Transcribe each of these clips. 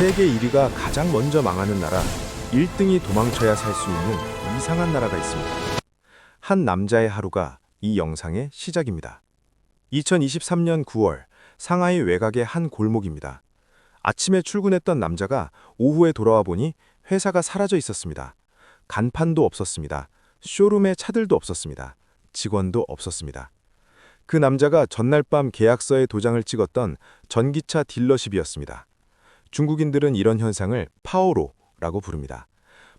세계 1위가 가장 먼저 망하는 나라, 1등이 도망쳐야 살 수 있는 이상한 나라가 있습니다. 한 남자의 하루가 이 영상의 시작입니다. 2023년 9월 상하이 외곽의 한 골목입니다. 아침에 출근했던 남자가 오후에 돌아와 보니 회사가 사라져 있었습니다. 간판도 없었습니다. 쇼룸에 차들도 없었습니다. 직원도 없었습니다. 그 남자가 전날 밤 계약서에 도장을 찍었던 전기차 딜러십이었습니다. 중국인들은 이런 현상을 파오로라고 부릅니다.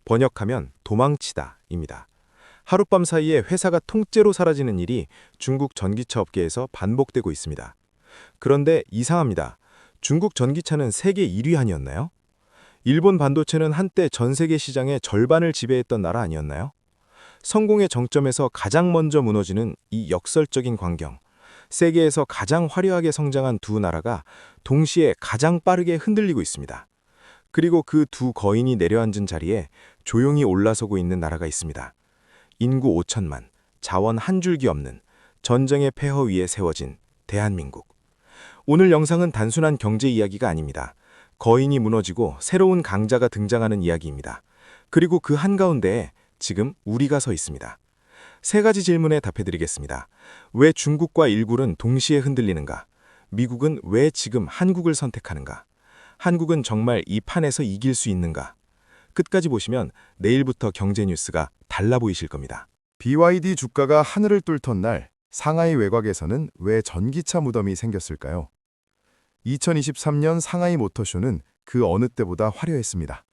번역하면 도망치다입니다. 하룻밤 사이에 회사가 통째로 사라지는 일이 중국 전기차 업계에서 반복되고 있습니다. 그런데 이상합니다. 중국 전기차는 세계 1위 아니었나요? 일본 반도체는 한때 전 세계 시장의 절반을 지배했던 나라 아니었나요? 성공의 정점에서 가장 먼저 무너지는 이 역설적인 광경. 세계에서 가장 화려하게 성장한 두 나라가 동시에 가장 빠르게 흔들리고 있습니다. 그리고 그 두 거인이 내려앉은 자리에 조용히 올라서고 있는 나라가 있습니다. 인구 5천만, 자원 한 줄기 없는 전쟁의 폐허 위에 세워진 대한민국. 오늘 영상은 단순한 경제 이야기가 아닙니다. 거인이 무너지고 새로운 강자가 등장하는 이야기입니다. 그리고 그 한가운데에 지금 우리가 서 있습니다. 세 가지 질문에 답해드리겠습니다. 왜 중국과 일굴은 동시에 흔들리는가? 미국은 왜 지금 한국을 선택하는가? 한국은 정말 이 판에서 이길 수 있는가? 끝까지 보시면 내일부터 경제 뉴스가 달라 보이실 겁니다. BYD 주가가 하늘을 뚫던 날 상하이 외곽에서는 왜 전기차 무덤이 생겼을까요? 2023년 상하이 모터쇼는 그 어느 때보다 화려했습니다.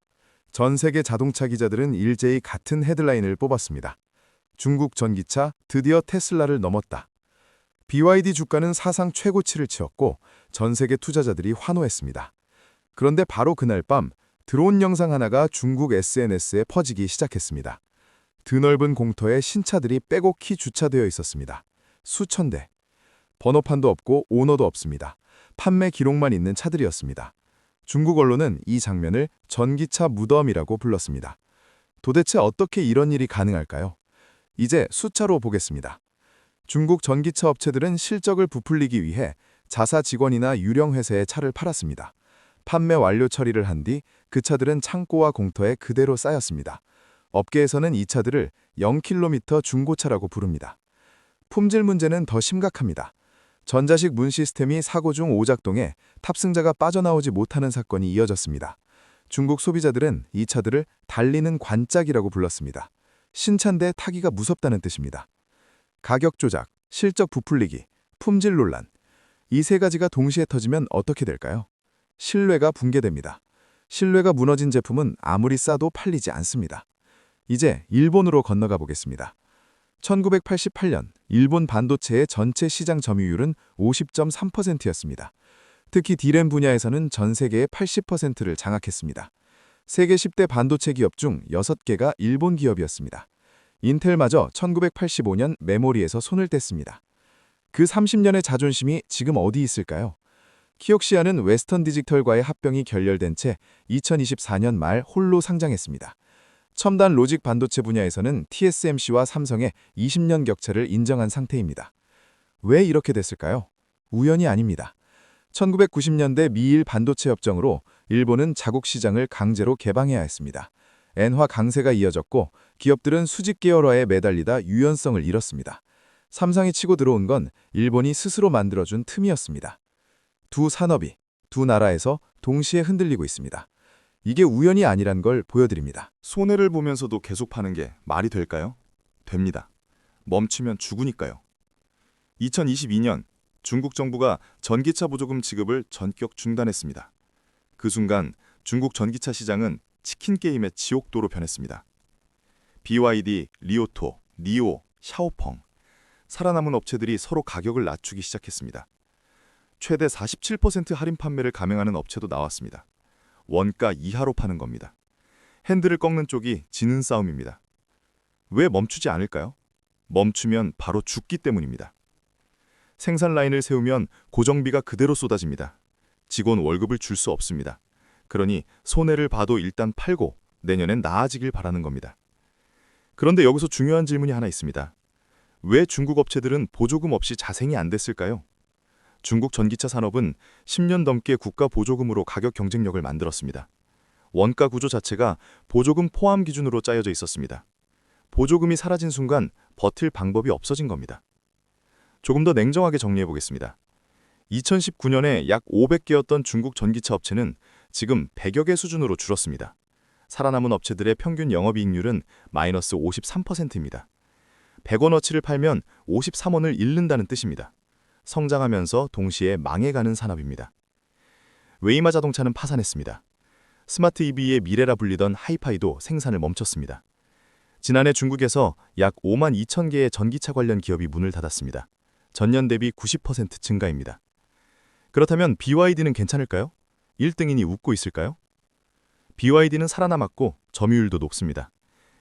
전 세계 자동차 기자들은 일제히 같은 헤드라인을 뽑았습니다. 중국 전기차 드디어 테슬라를 넘었다. BYD 주가는 사상 최고치를 치었고 전 세계 투자자들이 환호했습니다. 그런데 바로 그날 밤 드론 영상 하나가 중국 SNS에 퍼지기 시작했습니다. 드넓은 공터에 신차들이 빼곡히 주차되어 있었습니다. 수천 대. 번호판도 없고 오너도 없습니다. 판매 기록만 있는 차들이었습니다. 중국 언론은 이 장면을 전기차 무덤이라고 불렀습니다. 도대체 어떻게 이런 일이 가능할까요? 이제 숫자로 보겠습니다. 중국 전기차 업체들은 실적을 부풀리기 위해 자사 직원이나 유령 회사에 차를 팔았습니다. 판매 완료 처리를 한 뒤 그 차들은 창고와 공터에 그대로 쌓였습니다. 업계에서는 이 차들을 0km 중고차라고 부릅니다. 품질 문제는 더 심각합니다. 전자식 문 시스템이 사고 중 오작동해 탑승자가 빠져나오지 못하는 사건이 이어졌습니다. 중국 소비자들은 이 차들을 달리는 관짝이라고 불렀습니다. 신차인데 타기가 무섭다는 뜻입니다. 가격 조작, 실적 부풀리기, 품질 논란. 이 세 가지가 동시에 터지면 어떻게 될까요? 신뢰가 붕괴됩니다. 신뢰가 무너진 제품은 아무리 싸도 팔리지 않습니다. 이제 일본으로 건너가 보겠습니다. 1988년 일본 반도체의 전체 시장 점유율은 50.3%였습니다. 특히 D램 분야에서는 전 세계의 80%를 장악했습니다. 세계 10대 반도체 기업 중 6개가 일본 기업이었습니다. 인텔마저 1985년 메모리에서 손을 뗐습니다. 그 30년의 자존심이 지금 어디 있을까요? 키옥시아는 웨스턴 디지털과의 합병이 결렬된 채 2024년 말 홀로 상장했습니다. 첨단 로직 반도체 분야에서는 TSMC와 삼성의 20년 격차를 인정한 상태입니다. 왜 이렇게 됐을까요? 우연이 아닙니다. 1990년대 미일 반도체 협정으로 일본은 자국 시장을 강제로 개방해야 했습니다. 엔화 강세가 이어졌고 기업들은 수직 계열화에 매달리다 유연성을 잃었습니다. 삼성이 치고 들어온 건 일본이 스스로 만들어준 틈이었습니다. 두 산업이, 두 나라에서 동시에 흔들리고 있습니다. 이게 우연이 아니란 걸 보여드립니다. 손해를 보면서도 계속 파는 게 말이 될까요? 됩니다. 멈추면 죽으니까요. 2022년 중국 정부가 전기차 보조금 지급을 전격 중단했습니다. 그 순간 중국 전기차 시장은 치킨 게임의 지옥도로 변했습니다. BYD, 리오토, 니오, 샤오펑. 살아남은 업체들이 서로 가격을 낮추기 시작했습니다. 최대 47% 할인 판매를 감행하는 업체도 나왔습니다. 원가 이하로 파는 겁니다. 핸들을 꺾는 쪽이 지는 싸움입니다. 왜 멈추지 않을까요? 멈추면 바로 죽기 때문입니다. 생산 라인을 세우면 고정비가 그대로 쏟아집니다. 직원 월급을 줄 수 없습니다. 그러니 손해를 봐도 일단 팔고 내년엔 나아지길 바라는 겁니다. 그런데 여기서 중요한 질문이 하나 있습니다. 왜 중국 업체들은 보조금 없이 자생이 안 됐을까요? 중국 전기차 산업은 10년 넘게 국가 보조금으로 가격 경쟁력을 만들었습니다. 원가 구조 자체가 보조금 포함 기준으로 짜여져 있었습니다. 보조금이 사라진 순간 버틸 방법이 없어진 겁니다. 조금 더 냉정하게 정리해 보겠습니다. 2019년에 약 500개였던 중국 전기차 업체는 지금 100여 개 수준으로 줄었습니다. 살아남은 업체들의 평균 영업이익률은 마이너스 53%입니다. 100원어치를 팔면 53원을 잃는다는 뜻입니다. 성장하면서 동시에 망해가는 산업입니다. 웨이마 자동차는 파산했습니다. 스마트 EV의 미래라 불리던 하이파이도 생산을 멈췄습니다. 지난해 중국에서 약 5만 2천 개의 전기차 관련 기업이 문을 닫았습니다. 전년 대비 90% 증가입니다. 그렇다면 BYD는 괜찮을까요? 1등인이 웃고 있을까요? BYD는 살아남았고 점유율도 높습니다.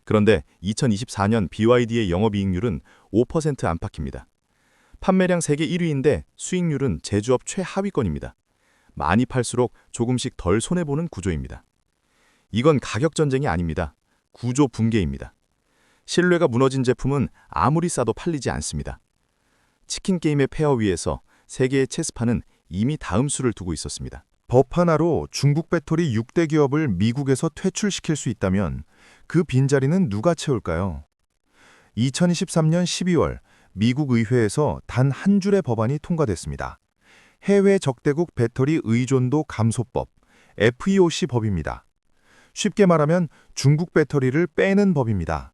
그런데 2024년 BYD의 영업이익률은 5% 안팎입니다. 판매량 세계 1위인데 수익률은 제조업 최하위권입니다. 많이 팔수록 조금씩 덜 손해보는 구조입니다. 이건 가격 전쟁이 아닙니다. 구조 붕괴입니다. 신뢰가 무너진 제품은 아무리 싸도 팔리지 않습니다. 치킨 게임의 폐허 위에서 세계의 체스판은 이미 다음 수를 두고 있었습니다. 법 하나로 중국 배터리 6대 기업을 미국에서 퇴출시킬 수 있다면 그 빈자리는 누가 채울까요? 2023년 12월 미국 의회에서 단 한 줄의 법안이 통과됐습니다. 해외 적대국 배터리 의존도 감소법, FEOC 법입니다. 쉽게 말하면 중국 배터리를 빼는 법입니다.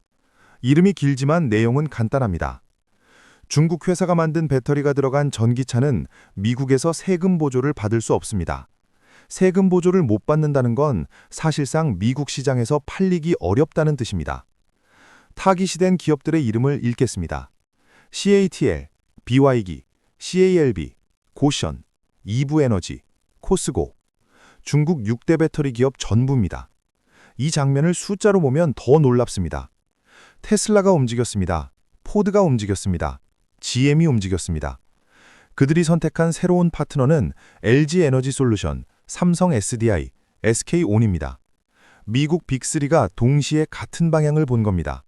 이름이 길지만 내용은 간단합니다. 중국 회사가 만든 배터리가 들어간 전기차는 미국에서 세금 보조를 받을 수 없습니다. 세금 보조를 못 받는다는 건 사실상 미국 시장에서 팔리기 어렵다는 뜻입니다. 타깃이 기업들의 이름을 읽겠습니다. CATL, BYD, CALB, 고션, 이브에너지, 코스고. 중국 6대 배터리 기업 전부입니다. 이 장면을 숫자로 보면 더 놀랍습니다. 테슬라가 움직였습니다. 포드가 움직였습니다. GM이 움직였습니다. 그들이 선택한 새로운 파트너는 LG 에너지 솔루션, 삼성 SDI, SK온입니다. 미국 빅3가 동시에 같은 방향을 본 겁니다.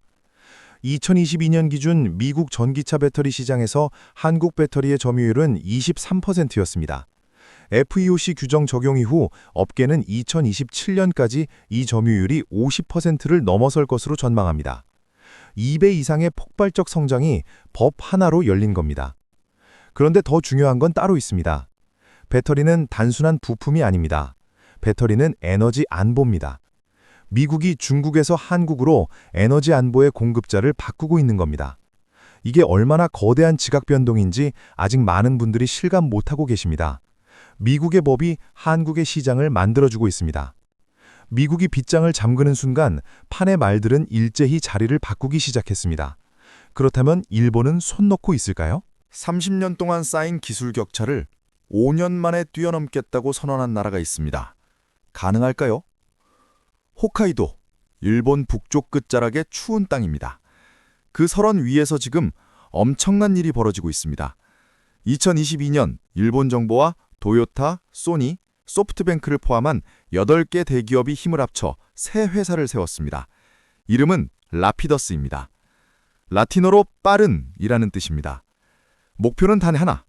2022년 기준 미국 전기차 배터리 시장에서 한국 배터리의 점유율은 23%였습니다. FEOC 규정 적용 이후 업계는 2027년까지 이 점유율이 50%를 넘어설 것으로 전망합니다. 2배 이상의 폭발적 성장이 법 하나로 열린 겁니다. 그런데 더 중요한 건 따로 있습니다. 배터리는 단순한 부품이 아닙니다. 배터리는 에너지 안보입니다. 미국이 중국에서 한국으로 에너지 안보의 공급자를 바꾸고 있는 겁니다. 이게 얼마나 거대한 지각 변동인지 아직 많은 분들이 실감 못하고 계십니다. 미국의 법이 한국의 시장을 만들어주고 있습니다. 미국이 빗장을 잠그는 순간 판의 말들은 일제히 자리를 바꾸기 시작했습니다. 그렇다면 일본은 손 놓고 있을까요? 30년 동안 쌓인 기술 격차를 5년 만에 뛰어넘겠다고 선언한 나라가 있습니다. 가능할까요? 홋카이도, 일본 북쪽 끝자락의 추운 땅입니다. 그 설원 위에서 지금 엄청난 일이 벌어지고 있습니다. 2022년 일본 정부와 도요타, 소니, 소프트뱅크를 포함한 8개 대기업이 힘을 합쳐 새 회사를 세웠습니다. 이름은 라피더스입니다. 라틴어로 빠른이라는 뜻입니다. 목표는 단 하나,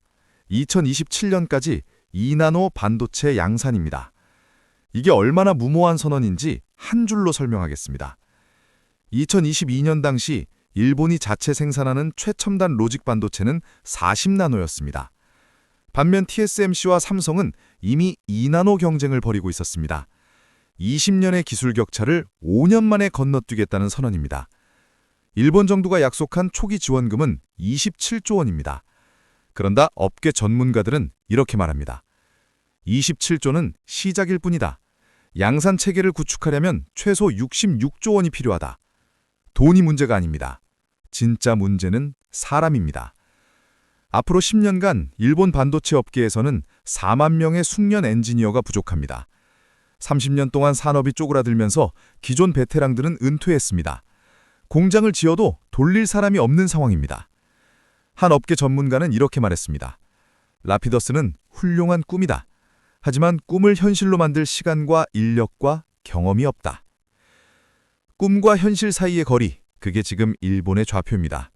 2027년까지 2나노 반도체 양산입니다. 이게 얼마나 무모한 선언인지 한 줄로 설명하겠습니다. 2022년 당시 일본이 자체 생산하는 최첨단 로직 반도체는 40나노였습니다. 반면 TSMC와 삼성은 이미 2나노 경쟁을 벌이고 있었습니다. 20년의 기술 격차를 5년 만에 건너뛰겠다는 선언입니다. 일본 정부가 약속한 초기 지원금은 27조 원입니다. 그런다 업계 전문가들은 이렇게 말합니다. 27조는 시작일 뿐이다. 양산 체계를 구축하려면 최소 66조 원이 필요하다. 돈이 문제가 아닙니다. 진짜 문제는 사람입니다. 앞으로 10년간 일본 반도체 업계에서는 4만 명의 숙련 엔지니어가 부족합니다. 30년 동안 산업이 쪼그라들면서 기존 베테랑들은 은퇴했습니다. 공장을 지어도 돌릴 사람이 없는 상황입니다. 한 업계 전문가는 이렇게 말했습니다. 라피더스는 훌륭한 꿈이다. 하지만 꿈을 현실로 만들 시간과 인력과 경험이 없다. 꿈과 현실 사이의 거리, 그게 지금 일본의 좌표입니다.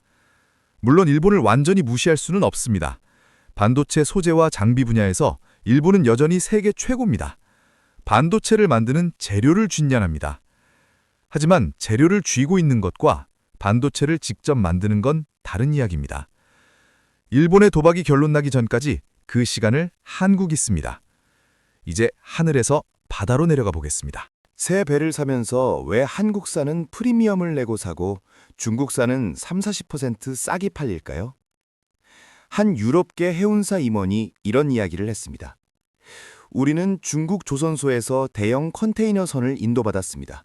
물론 일본을 완전히 무시할 수는 없습니다. 반도체 소재와 장비 분야에서 일본은 여전히 세계 최고입니다. 반도체를 만드는 재료를 쥔년합니다. 하지만 재료를 쥐고 있는 것과 반도체를 직접 만드는 건 다른 이야기입니다. 일본의 도박이 결론나기 전까지 그 시간을 한국이 씁니다. 이제 하늘에서 바다로 내려가 보겠습니다. 새 배를 사면서 왜 한국산은 프리미엄을 내고 사고 중국산은 30-40% 싸게 팔릴까요? 한 유럽계 해운사 임원이 이런 이야기를 했습니다. 우리는 중국 조선소에서 대형 컨테이너선을 인도받았습니다.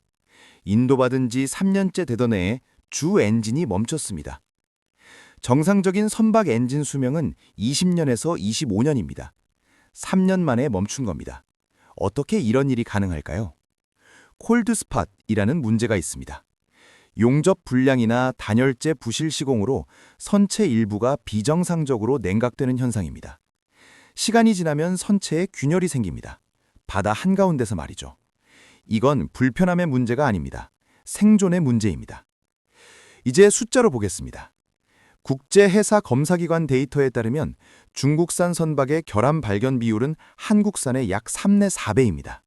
인도받은 지 3년째 되던 해에 주 엔진이 멈췄습니다. 정상적인 선박 엔진 수명은 20년에서 25년입니다. 3년 만에 멈춘 겁니다. 어떻게 이런 일이 가능할까요? 콜드스팟이라는 문제가 있습니다. 용접 불량이나 단열재 부실 시공으로 선체 일부가 비정상적으로 냉각되는 현상입니다. 시간이 지나면 선체에 균열이 생깁니다. 바다 한가운데서 말이죠. 이건 불편함의 문제가 아닙니다. 생존의 문제입니다. 이제 숫자로 보겠습니다. 국제해사 검사기관 데이터에 따르면 중국산 선박의 결함 발견 비율은 한국산의 약 3내 4배입니다.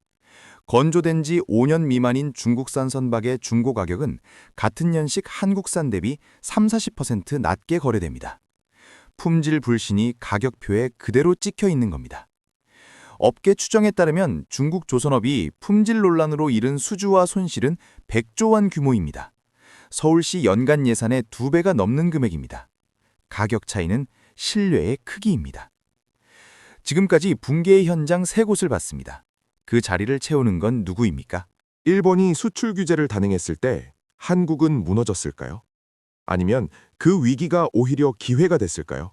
건조된 지 5년 미만인 중국산 선박의 중고 가격은 같은 년식 한국산 대비 30-40% 낮게 거래됩니다. 품질 불신이 가격표에 그대로 찍혀 있는 겁니다. 업계 추정에 따르면 중국 조선업이 품질 논란으로 잃은 수주와 손실은 100조 원 규모입니다. 서울시 연간 예산의 2배가 넘는 금액입니다. 가격 차이는 신뢰의 크기입니다. 지금까지 붕괴의 현장 3곳을 봤습니다. 그 자리를 채우는 건 누구입니까? 일본이 수출 규제를 단행했을 때 한국은 무너졌을까요? 아니면 그 위기가 오히려 기회가 됐을까요?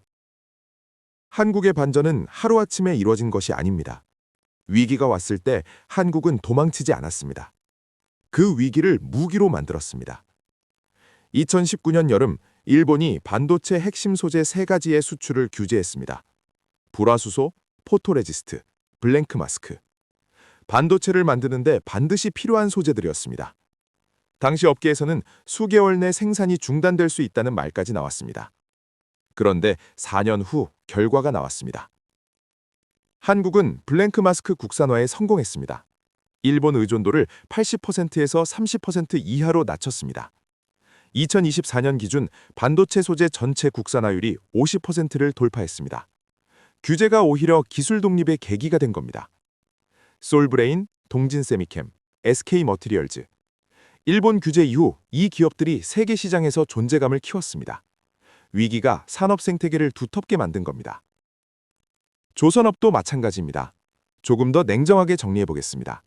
한국의 반전은 하루아침에 이루어진 것이 아닙니다. 위기가 왔을 때 한국은 도망치지 않았습니다. 그 위기를 무기로 만들었습니다. 2019년 여름, 일본이 반도체 핵심 소재 3가지의 수출을 규제했습니다. 불화수소, 포토레지스트, 블랭크 마스크. 반도체를 만드는데 반드시 필요한 소재들이었습니다. 당시 업계에서는 수개월 내 생산이 중단될 수 있다는 말까지 나왔습니다. 그런데 4년 후 결과가 나왔습니다. 한국은 블랭크 마스크 국산화에 성공했습니다. 일본 의존도를 80%에서 30% 이하로 낮췄습니다. 2024년 기준 반도체 소재 전체 국산화율이 50%를 돌파했습니다. 규제가 오히려 기술 독립의 계기가 된 겁니다. 솔브레인, 동진세미캠, SK머티리얼즈. 일본 규제 이후 이 기업들이 세계 시장에서 존재감을 키웠습니다. 위기가 산업 생태계를 두텁게 만든 겁니다. 조선업도 마찬가지입니다. 조금 더 냉정하게 정리해 보겠습니다.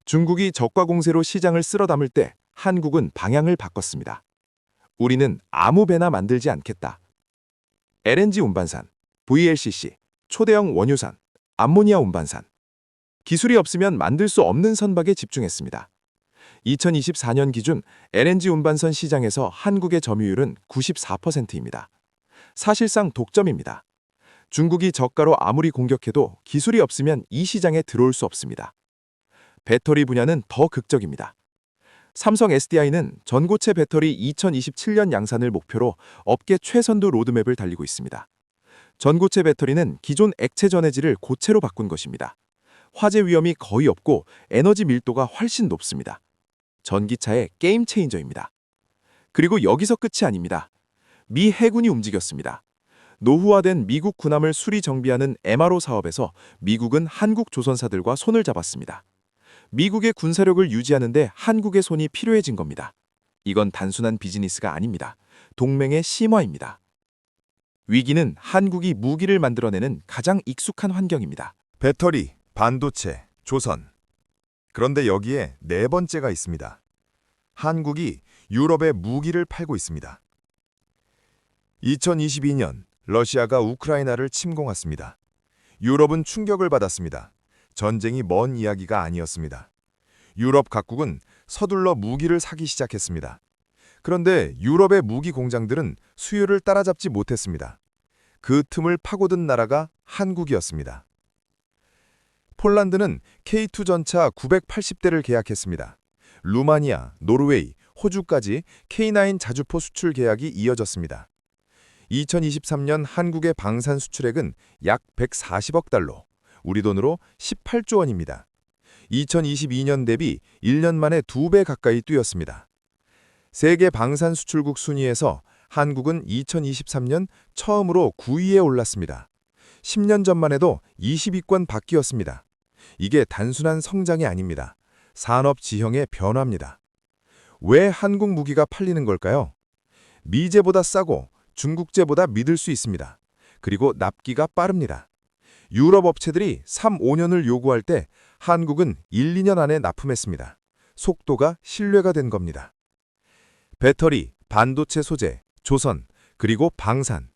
중국이 저가 공세로 시장을 쓸어 담을 때 한국은 방향을 바꿨습니다. 우리는 아무 배나 만들지 않겠다. LNG 운반선, VLCC, 초대형 원유선, 암모니아 운반선. 기술이 없으면 만들 수 없는 선박에 집중했습니다. 2024년 기준 LNG 운반선 시장에서 한국의 점유율은 94%입니다. 사실상 독점입니다. 중국이 저가로 아무리 공격해도 기술이 없으면 이 시장에 들어올 수 없습니다. 배터리 분야는 더 극적입니다. 삼성 SDI는 전고체 배터리 2027년 양산을 목표로 업계 최선도 로드맵을 달리고 있습니다. 전고체 배터리는 기존 액체 전해질을 고체로 바꾼 것입니다. 화재 위험이 거의 없고 에너지 밀도가 훨씬 높습니다. 전기차의 게임 체인저입니다. 그리고 여기서 끝이 아닙니다. 미 해군이 움직였습니다. 노후화된 미국 군함을 수리 정비하는 MRO 사업에서 미국은 한국 조선사들과 손을 잡았습니다. 미국의 군사력을 유지하는데 한국의 손이 필요해진 겁니다. 이건 단순한 비즈니스가 아닙니다. 동맹의 심화입니다. 위기는 한국이 무기를 만들어내는 가장 익숙한 환경입니다. 배터리, 반도체, 조선. 그런데 여기에 4번째가 있습니다. 한국이 유럽에 무기를 팔고 있습니다. 2022년 러시아가 우크라이나를 침공했습니다. 유럽은 충격을 받았습니다. 전쟁이 먼 이야기가 아니었습니다. 유럽 각국은 서둘러 무기를 사기 시작했습니다. 그런데 유럽의 무기 공장들은 수요를 따라잡지 못했습니다. 그 틈을 파고든 나라가 한국이었습니다. 폴란드는 K2 전차 980대를 계약했습니다. 루마니아, 노르웨이, 호주까지 K9 자주포 수출 계약이 이어졌습니다. 2023년 한국의 방산 수출액은 약 140억 달러, 우리 돈으로 18조 원입니다. 2022년 대비 1년 만에 2배 가까이 뛰었습니다. 세계 방산 수출국 순위에서 한국은 2023년 처음으로 9위에 올랐습니다. 10년 전만 해도 20위권 밖이었습니다. 이게 단순한 성장이 아닙니다. 산업 지형의 변화입니다. 왜 한국 무기가 팔리는 걸까요? 미제보다 싸고 중국제보다 믿을 수 있습니다. 그리고 납기가 빠릅니다. 유럽 업체들이 3, 5년을 요구할 때 한국은 1, 2년 안에 납품했습니다. 속도가 신뢰가 된 겁니다. 배터리, 반도체 소재, 조선, 그리고 방산.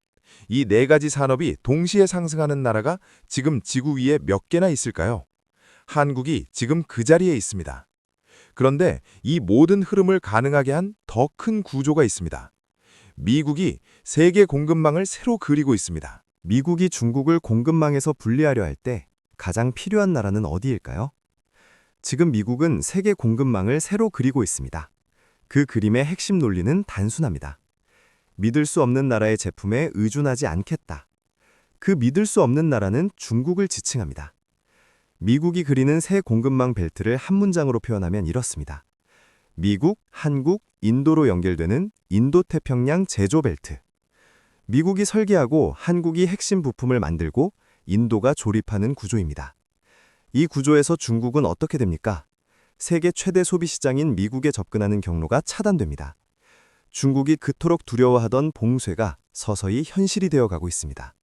이 네 가지 산업이 동시에 상승하는 나라가 지금 지구 위에 몇 개나 있을까요? 한국이 지금 그 자리에 있습니다. 그런데 이 모든 흐름을 가능하게 한 더 큰 구조가 있습니다. 미국이 세계 공급망을 새로 그리고 있습니다. 미국이 중국을 공급망에서 분리하려 할 때 가장 필요한 나라는 어디일까요? 지금 미국은 세계 공급망을 새로 그리고 있습니다. 그 그림의 핵심 논리는 단순합니다. 믿을 수 없는 나라의 제품에 의존하지 않겠다. 그 믿을 수 없는 나라는 중국을 지칭합니다. 미국이 그리는 새 공급망 벨트를 한 문장으로 표현하면 이렇습니다. 미국, 한국, 인도로 연결되는 인도태평양 제조 벨트. 미국이 설계하고 한국이 핵심 부품을 만들고 인도가 조립하는 구조입니다. 이 구조에서 중국은 어떻게 됩니까? 세계 최대 소비 시장인 미국에 접근하는 경로가 차단됩니다. 중국이 그토록 두려워하던 봉쇄가 서서히 현실이 되어 가고 있습니다.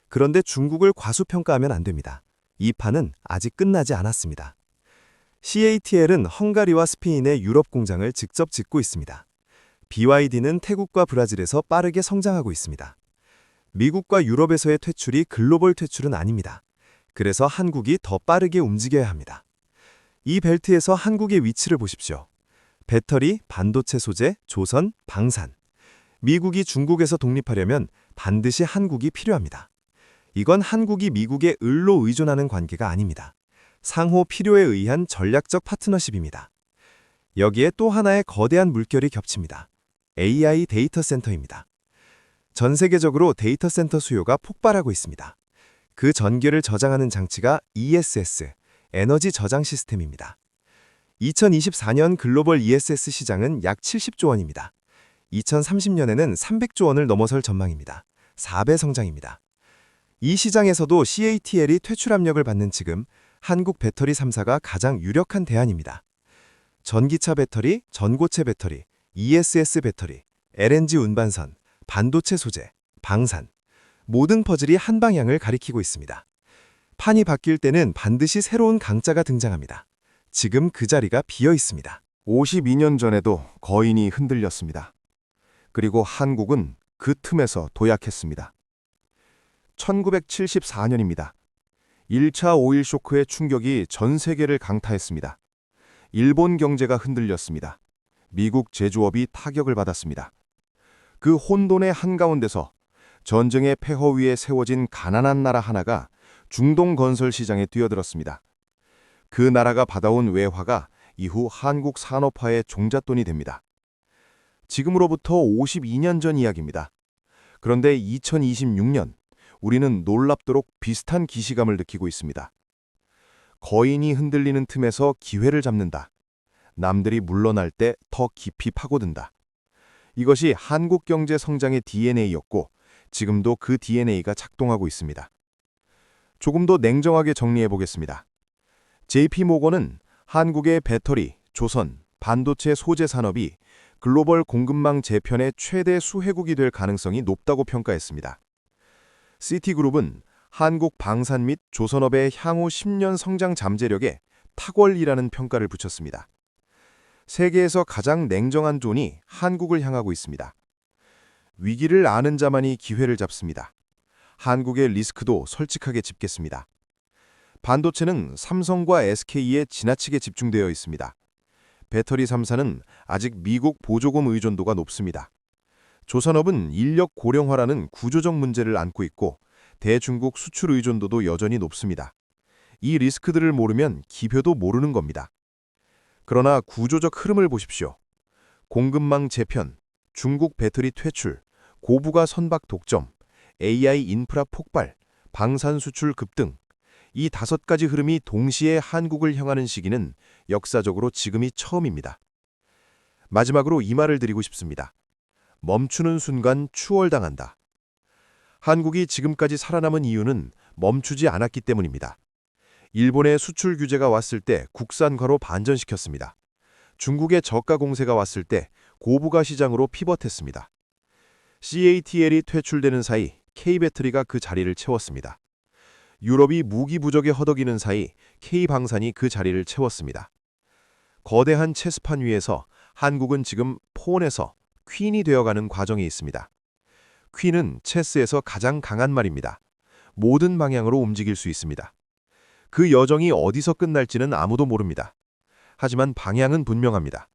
그런데 중국을 과소평가하면 안 됩니다. 이 판은 아직 끝나지 않았습니다. CATL은 헝가리와 스페인의 유럽 공장을 직접 짓고 있습니다. BYD는 태국과 브라질에서 빠르게 성장하고 있습니다. 미국과 유럽에서의 퇴출이 글로벌 퇴출은 아닙니다. 그래서 한국이 더 빠르게 움직여야 합니다. 이 벨트에서 한국의 위치를 보십시오. 배터리, 반도체 소재, 조선, 방산. 미국이 중국에서 독립하려면 반드시 한국이 필요합니다. 이건 한국이 미국에 을로 의존하는 관계가 아닙니다. 상호 필요에 의한 전략적 파트너십입니다. 여기에 또 하나의 거대한 물결이 겹칩니다. AI 데이터 센터입니다. 전 세계적으로 데이터 센터 수요가 폭발하고 있습니다. 그 전기를 저장하는 장치가 ESS, 에너지 저장 시스템입니다. 2024년 글로벌 ESS 시장은 약 70조 원입니다. 2030년에는 300조 원을 넘어설 전망입니다. 4배 성장입니다. 이 시장에서도 CATL이 퇴출 압력을 받는 지금 한국 배터리 3사가 가장 유력한 대안입니다. 전기차 배터리, 전고체 배터리, ESS 배터리, LNG 운반선, 반도체 소재, 방산. 모든 퍼즐이 한 방향을 가리키고 있습니다. 판이 바뀔 때는 반드시 새로운 강자가 등장합니다. 지금 그 자리가 비어 있습니다. 52년 전에도 거인이 흔들렸습니다. 그리고 한국은 그 틈에서 도약했습니다. 1974년입니다. 1차 오일 쇼크의 충격이 전 세계를 강타했습니다. 일본 경제가 흔들렸습니다. 미국 제조업이 타격을 받았습니다. 그 혼돈의 한가운데서 전쟁의 폐허 위에 세워진 가난한 나라 하나가 중동 건설 시장에 뛰어들었습니다. 그 나라가 받아온 외화가 이후 한국 산업화의 종잣돈이 됩니다. 지금으로부터 52년 전 이야기입니다. 그런데 2026년 우리는 놀랍도록 비슷한 기시감을 느끼고 있습니다. 거인이 흔들리는 틈에서 기회를 잡는다. 남들이 물러날 때 더 깊이 파고든다. 이것이 한국 경제 성장의 DNA였고 지금도 그 DNA가 작동하고 있습니다. 조금 더 냉정하게 정리해 보겠습니다. JP모건은 한국의 배터리, 조선, 반도체 소재 산업이 글로벌 공급망 재편의 최대 수혜국이 될 가능성이 높다고 평가했습니다. 시티그룹은 한국 방산 및 조선업의 향후 10년 성장 잠재력에 탁월이라는 평가를 붙였습니다. 세계에서 가장 냉정한 존이 한국을 향하고 있습니다. 위기를 아는 자만이 기회를 잡습니다. 한국의 리스크도 솔직하게 짚겠습니다. 반도체는 삼성과 SK에 지나치게 집중되어 있습니다. 배터리 3사는 아직 미국 보조금 의존도가 높습니다. 조선업은 인력 고령화라는 구조적 문제를 안고 있고 대중국 수출 의존도도 여전히 높습니다. 이 리스크들을 모르면 기표도 모르는 겁니다. 그러나 구조적 흐름을 보십시오. 공급망 재편, 중국 배터리 퇴출, 고부가 선박 독점, AI 인프라 폭발, 방산 수출 급등, 이 5가지 흐름이 동시에 한국을 향하는 시기는 역사적으로 지금이 처음입니다. 마지막으로 이 말을 드리고 싶습니다. 멈추는 순간 추월당한다. 한국이 지금까지 살아남은 이유는 멈추지 않았기 때문입니다. 일본의 수출 규제가 왔을 때 국산화로 반전시켰습니다. 중국의 저가 공세가 왔을 때 고부가 시장으로 피벗했습니다. CATL이 퇴출되는 사이 K배터리가 그 자리를 채웠습니다. 유럽이 무기 부족에 허덕이는 사이 K방산이 그 자리를 채웠습니다. 거대한 체스판 위에서 한국은 지금 폰에서 퀸이 되어가는 과정에 있습니다. 퀸은 체스에서 가장 강한 말입니다. 모든 방향으로 움직일 수 있습니다. 그 여정이 어디서 끝날지는 아무도 모릅니다. 하지만 방향은 분명합니다.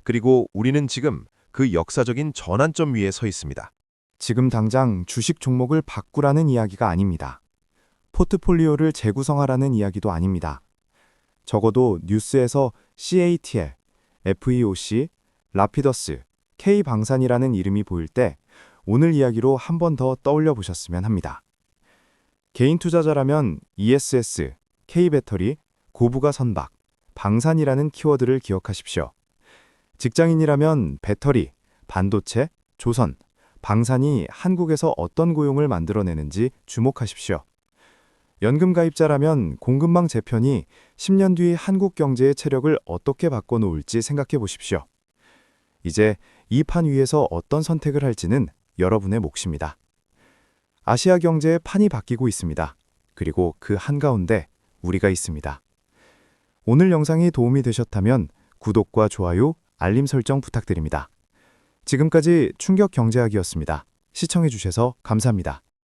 그리고 우리는 지금 그 역사적인 전환점 위에 서 있습니다. 지금 당장 주식 종목을 바꾸라는 이야기가 아닙니다. 포트폴리오를 재구성하라는 이야기도 아닙니다. 적어도 뉴스에서 CATL, FEOC, 라피더스, K방산이라는 이름이 보일 때 오늘 이야기로 한 번 더 떠올려 보셨으면 합니다. 개인 투자자라면 ESS, K배터리, 고부가 선박, 방산이라는 키워드를 기억하십시오. 직장인이라면 배터리, 반도체, 조선, 방산이 한국에서 어떤 고용을 만들어내는지 주목하십시오. 연금 가입자라면 공급망 재편이 10년 뒤 한국 경제의 체력을 어떻게 바꿔놓을지 생각해 보십시오. 이제 이 판 위에서 어떤 선택을 할지는 여러분의 몫입니다. 아시아 경제의 판이 바뀌고 있습니다. 그리고 그 한가운데 우리가 있습니다. 오늘 영상이 도움이 되셨다면 구독과 좋아요, 알림 설정 부탁드립니다. 지금까지 충격 경제학이었습니다. 시청해 주셔서 감사합니다.